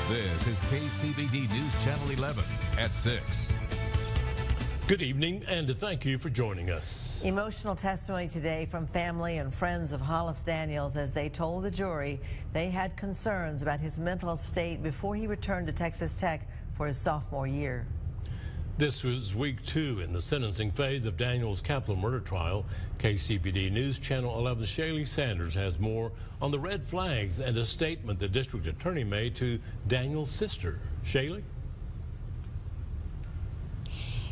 This is KCBD News Channel 11 at 6. Good evening, and thank you for joining us. Emotional testimony today from family and friends of Hollis Daniels as they told the jury they had concerns about his mental state before he returned to Texas Tech for his sophomore year. This was week 2 in the sentencing phase of Daniels' capital murder trial. KCBD News Channel 11's Shaylee Sanders has more on the red flags and a statement the district attorney made to Daniels' sister. Shaylee?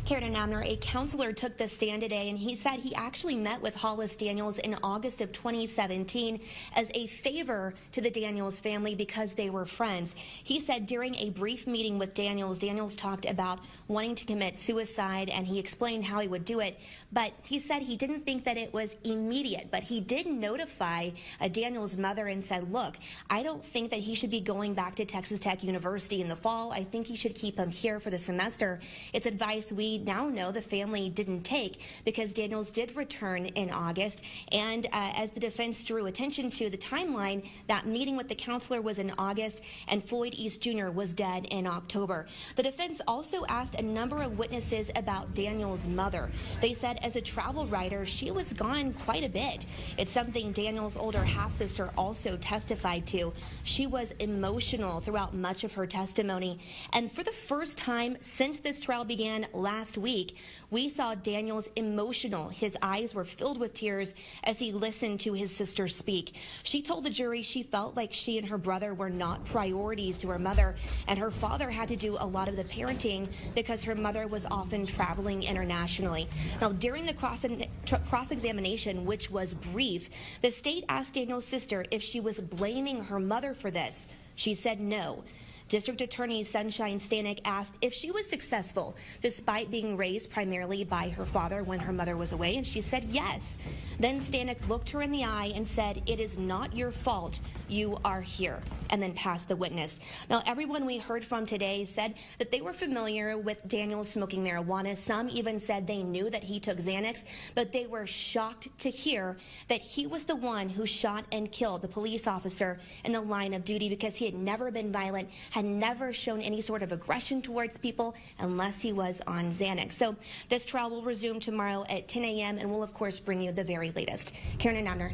Karen and Abner, a counselor took the stand today, and he said he actually met with Hollis Daniels in August of 2017 as a favor to the Daniels family because they were friends. He said during a brief meeting with Daniels talked about wanting to commit suicide, and he explained how he would do it. But he said he didn't think that it was immediate, but he did notify Daniels' mother and said, look, I don't think that he should be going back to Texas Tech University in the fall. I think he should keep him here for the semester. It's advice we now know the family didn't take because Daniels did return in August, and as the defense drew attention to the timeline, that meeting with the counselor was in August and Floyd East Jr. was dead in October. The defense also asked a number of witnesses about Daniels' mother. They said as a travel writer, she was gone quite a bit. It's something Daniels' older half-sister also testified to. She was emotional throughout much of her testimony, and for the first time since this trial began last week, we saw Daniels emotional. His eyes were filled with tears as he listened to his sister speak. She told the jury she felt like she and her brother were not priorities to her mother, and her father had to do a lot of the parenting because her mother was often traveling internationally. Now, during the cross-examination, which was brief, the state asked Daniels' sister if she was blaming her mother for this. She said no. District Attorney Sunshine Stanek asked if she was successful despite being raised primarily by her father when her mother was away, and she said yes. Then Stanek looked her in the eye and said, it is not your fault, you are here, and then passed the witness. Now, everyone we heard from today said that they were familiar with Daniels smoking marijuana. Some even said they knew that he took Xanax, but they were shocked to hear that he was the one who shot and killed the police officer in the line of duty because he had never been violent, had never shown any sort of aggression towards people unless he was on Xanax. So this trial will resume tomorrow at 10 a.m. and we'll, of course, bring you the very latest. Karen and Abner.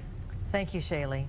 Thank you, Shaylee.